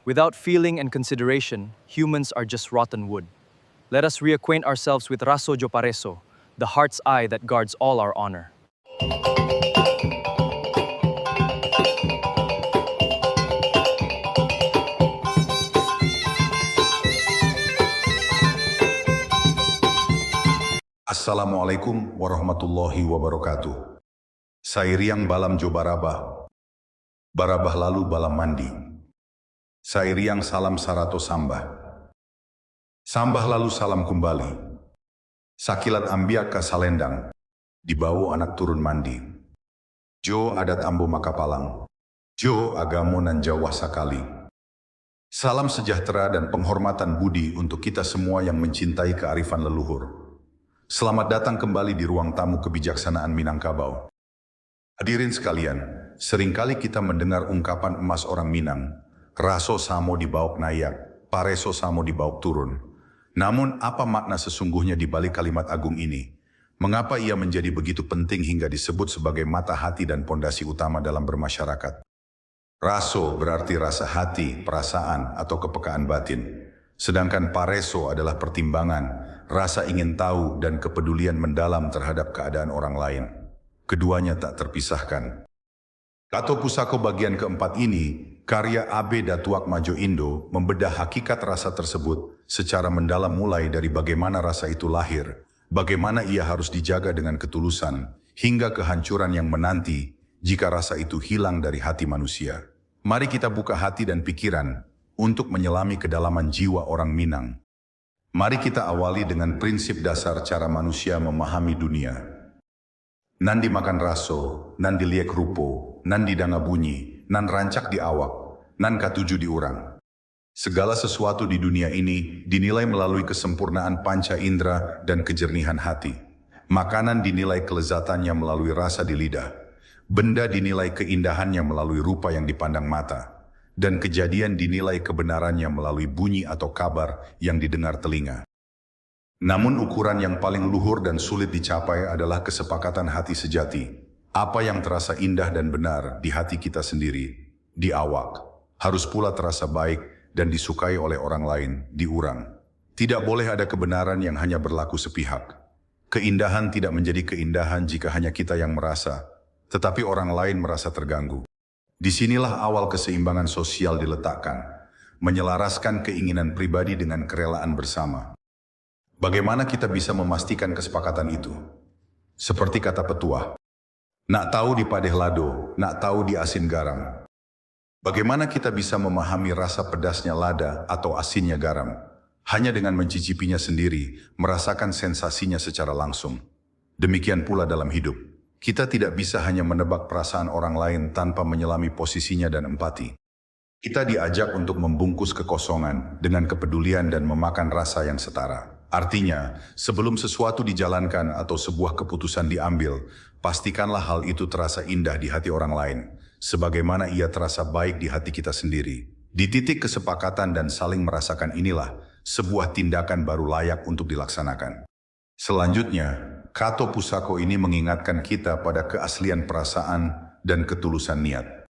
Without feeling and consideration, humans are just rotten wood. Let us reacquaint ourselves with Raso Jopareso, the heart's eye that guards all our honor. Assalamualaikum warahmatullahi wabarakatuh. Sairiang balam jo barabah, barabah lalu balam mandi. Sairiang salam sarato sambah, sambah lalu salam kembali. Sakilat ambiaka salendang, dibawa anak turun mandi. Jo adat ambo makapalang, jo agamo nan Jawa sakali. Salam sejahtera dan penghormatan budi untuk kita semua yang mencintai kearifan leluhur. Selamat datang kembali di ruang tamu kebijaksanaan Minangkabau. Hadirin sekalian, seringkali kita mendengar ungkapan emas orang Minang, raso samo dibauk nayak, pareso samo dibauk turun. Namun apa makna sesungguhnya di balik kalimat agung ini? Mengapa ia menjadi begitu penting hingga disebut sebagai mata hati dan pondasi utama dalam bermasyarakat? Raso berarti rasa hati, perasaan, atau kepekaan batin. Sedangkan pareso adalah pertimbangan, rasa ingin tahu dan kepedulian mendalam terhadap keadaan orang lain. Keduanya tak terpisahkan. Kato Pusako bagian keempat ini, karya A.B. Datuak Majo Indo, membedah hakikat rasa tersebut secara mendalam mulai dari bagaimana rasa itu lahir, bagaimana ia harus dijaga dengan ketulusan, hingga kehancuran yang menanti jika rasa itu hilang dari hati manusia. Mari kita buka hati dan pikiran untuk menyelami kedalaman jiwa orang Minang. Mari kita awali dengan prinsip dasar cara manusia memahami dunia. Nan dimakan raso, nan diliek rupo, nan didanga bunyi, nan rancak di awak, nan katuju di urang. Segala sesuatu di dunia ini dinilai melalui kesempurnaan panca indera dan kejernihan hati. Makanan dinilai kelezatannya melalui rasa di lidah. Benda dinilai keindahannya melalui rupa yang dipandang mata. Dan kejadian dinilai kebenarannya melalui bunyi atau kabar yang didengar telinga. Namun ukuran yang paling luhur dan sulit dicapai adalah kesepakatan hati sejati. Apa yang terasa indah dan benar di hati kita sendiri, di awak, harus pula terasa baik dan disukai oleh orang lain, di urang. Tidak boleh ada kebenaran yang hanya berlaku sepihak. Keindahan tidak menjadi keindahan jika hanya kita yang merasa, tetapi orang lain merasa terganggu. Disinilah awal keseimbangan sosial diletakkan, menyelaraskan keinginan pribadi dengan kerelaan bersama. Bagaimana kita bisa memastikan kesepakatan itu? Seperti kata petuah, nak tahu di padeh lado, nak tahu di asin garam. Bagaimana kita bisa memahami rasa pedasnya lada atau asinnya garam? Hanya dengan mencicipinya sendiri, merasakan sensasinya secara langsung. Demikian pula dalam hidup. Kita tidak bisa hanya menebak perasaan orang lain tanpa menyelami posisinya dan empati. Kita diajak untuk membungkus kekosongan dengan kepedulian dan memakan rasa yang setara. Artinya, sebelum sesuatu dijalankan atau sebuah keputusan diambil, pastikanlah hal itu terasa indah di hati orang lain, sebagaimana ia terasa baik di hati kita sendiri. Di titik kesepakatan dan saling merasakan inilah, sebuah tindakan baru layak untuk dilaksanakan. Selanjutnya, Kato Pusako ini mengingatkan kita pada keaslian perasaan dan ketulusan niat.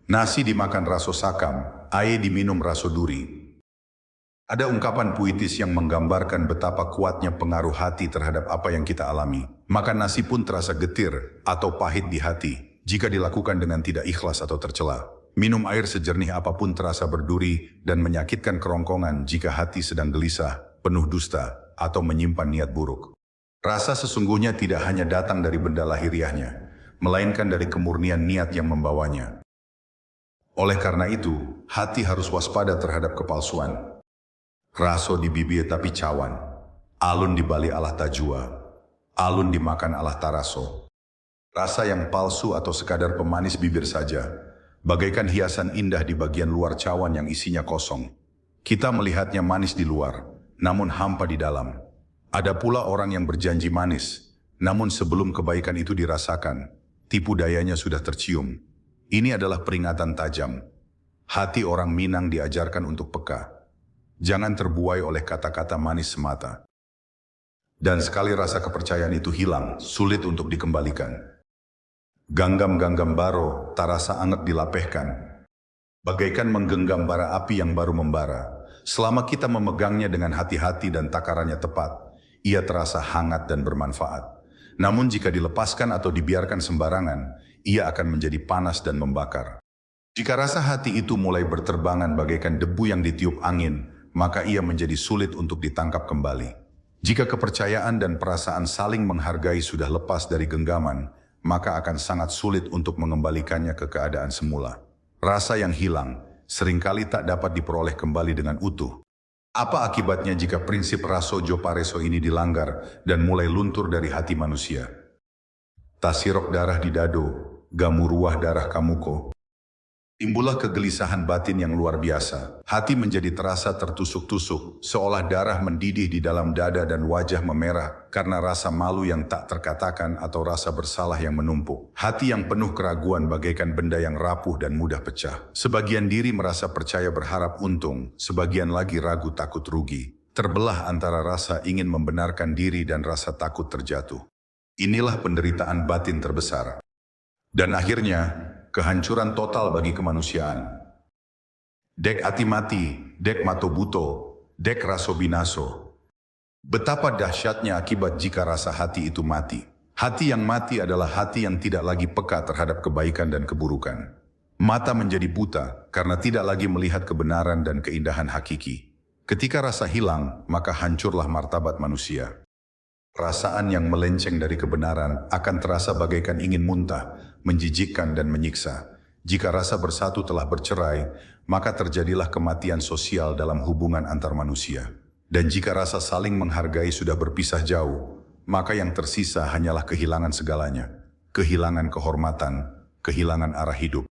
Nasi dimakan raso sakam, air diminum raso duri. Ada ungkapan puitis yang menggambarkan betapa kuatnya pengaruh hati terhadap apa yang kita alami. Makan nasi pun terasa getir atau pahit di hati jika dilakukan dengan tidak ikhlas atau tercela. Minum air sejernih apapun terasa berduri dan menyakitkan kerongkongan jika hati sedang gelisah, penuh dusta, atau menyimpan niat buruk. Rasa sesungguhnya tidak hanya datang dari benda lahiriahnya, melainkan dari kemurnian niat yang membawanya. Oleh karena itu, hati harus waspada terhadap kepalsuan. Raso di bibir tapi cawan, alun di bali alah tajua, alun dimakan alah taraso. Rasa yang palsu atau sekadar pemanis bibir saja, bagaikan hiasan indah di bagian luar cawan yang isinya kosong. Kita melihatnya manis di luar, namun hampa di dalam. Ada pula orang yang berjanji manis, namun sebelum kebaikan itu dirasakan, tipu dayanya sudah tercium. Ini adalah peringatan tajam. Hati orang Minang diajarkan untuk peka. Jangan terbuai oleh kata-kata manis semata. Dan sekali rasa kepercayaan itu hilang, sulit untuk dikembalikan. Ganggam-ganggam baro, tarasa anget dilapehkan. Bagaikan menggenggam bara api yang baru membara. Selama kita memegangnya dengan hati-hati dan takarannya tepat, ia terasa hangat dan bermanfaat. Namun jika dilepaskan atau dibiarkan sembarangan, ia akan menjadi panas dan membakar. Jika rasa hati itu mulai berterbangan bagaikan debu yang ditiup angin, maka ia menjadi sulit untuk ditangkap kembali. Jika kepercayaan dan perasaan saling menghargai sudah lepas dari genggaman, maka akan sangat sulit untuk mengembalikannya ke keadaan semula. Rasa yang hilang seringkali tak dapat diperoleh kembali dengan utuh. Apa akibatnya jika prinsip raso jopareso ini dilanggar dan mulai luntur dari hati manusia? Tasirok darah di dado, gamuruah darah kamuko. Timbullah kegelisahan batin yang luar biasa. Hati menjadi terasa tertusuk-tusuk, seolah darah mendidih di dalam dada dan wajah memerah karena rasa malu yang tak terkatakan atau rasa bersalah yang menumpuk. Hati yang penuh keraguan bagaikan benda yang rapuh dan mudah pecah. Sebagian diri merasa percaya berharap untung, sebagian lagi ragu takut rugi. Terbelah antara rasa ingin membenarkan diri dan rasa takut terjatuh. Inilah penderitaan batin terbesar. Dan akhirnya, kehancuran total bagi kemanusiaan. Dek ati mati, dek mato buto, dek raso binaso. Betapa dahsyatnya akibat jika rasa hati itu mati. Hati yang mati adalah hati yang tidak lagi peka terhadap kebaikan dan keburukan. Mata menjadi buta karena tidak lagi melihat kebenaran dan keindahan hakiki. Ketika rasa hilang, maka hancurlah martabat manusia. Perasaan yang melenceng dari kebenaran akan terasa bagaikan ingin muntah, menjijikkan dan menyiksa. Jika rasa bersatu telah bercerai, maka terjadilah kematian sosial dalam hubungan antar manusia. Dan jika rasa saling menghargai sudah berpisah jauh, maka yang tersisa hanyalah kehilangan segalanya. Kehilangan kehormatan, kehilangan arah hidup.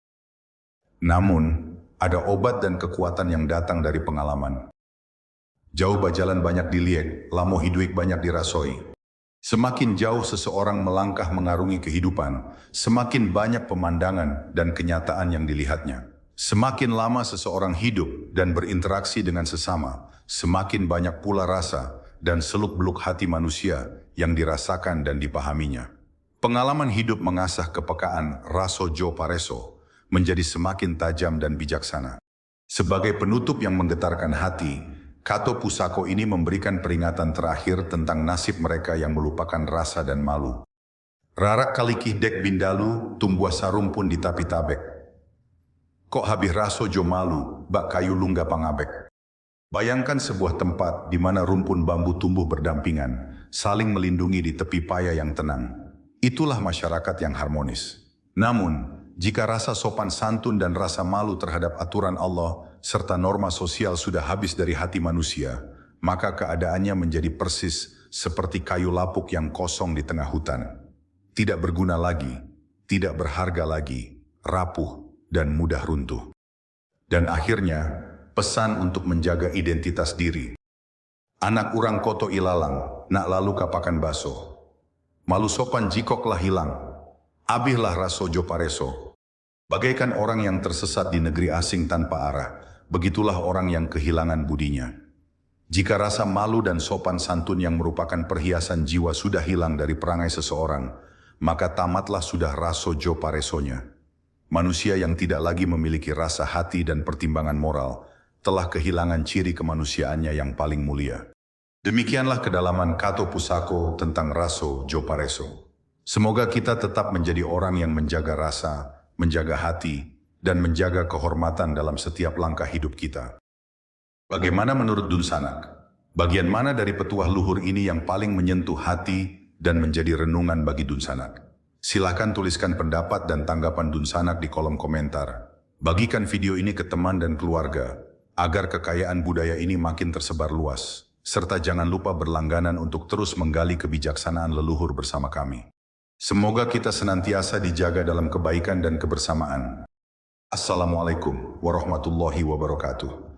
Namun, ada obat dan kekuatan yang datang dari pengalaman. Jauh bajalan banyak diliek, lamo hiduik banyak dirasoi. Semakin jauh seseorang melangkah mengarungi kehidupan, semakin banyak pemandangan dan kenyataan yang dilihatnya. Semakin lama seseorang hidup dan berinteraksi dengan sesama, semakin banyak pula rasa dan seluk-beluk hati manusia yang dirasakan dan dipahaminya. Pengalaman hidup mengasah kepekaan raso jopareso menjadi semakin tajam dan bijaksana. Sebagai penutup yang menggetarkan hati, Kato Pusako ini memberikan peringatan terakhir tentang nasib mereka yang melupakan rasa dan malu. Rarak kalikih dek bindalu, tumbuh sarum pun ditapi tabek. Kok habis raso jo malu, bak kayu lungga pangabek. Bayangkan sebuah tempat di mana rumpun bambu tumbuh berdampingan, saling melindungi di tepi paya yang tenang. Itulah masyarakat yang harmonis. Namun, jika rasa sopan santun dan rasa malu terhadap aturan Allah serta norma sosial sudah habis dari hati manusia, maka keadaannya menjadi persis seperti kayu lapuk yang kosong di tengah hutan. Tidak berguna lagi, tidak berharga lagi, rapuh dan mudah runtuh. Dan akhirnya, pesan untuk menjaga identitas diri. Anak urang koto ilalang, nak lalu kapakan baso. Malu sopan jikoklah hilang, abihlah raso jopareso. Bagaikan orang yang tersesat di negeri asing tanpa arah, begitulah orang yang kehilangan budinya. Jika rasa malu dan sopan santun yang merupakan perhiasan jiwa sudah hilang dari perangai seseorang, maka tamatlah sudah raso joparesonya. Manusia yang tidak lagi memiliki rasa hati dan pertimbangan moral, telah kehilangan ciri kemanusiaannya yang paling mulia. Demikianlah kedalaman Kato Pusako tentang raso jopareso. Semoga kita tetap menjadi orang yang menjaga rasa, menjaga hati, dan menjaga kehormatan dalam setiap langkah hidup kita. Bagaimana menurut Dun Sanak? Bagian mana dari petuah luhur ini yang paling menyentuh hati dan menjadi renungan bagi Dun Sanak? Silakan tuliskan pendapat dan tanggapan Dun Sanak di kolom komentar. Bagikan video ini ke teman dan keluarga, agar kekayaan budaya ini makin tersebar luas. Serta jangan lupa berlangganan untuk terus menggali kebijaksanaan leluhur bersama kami. Semoga kita senantiasa dijaga dalam kebaikan dan kebersamaan. Assalamualaikum warahmatullahi wabarakatuh.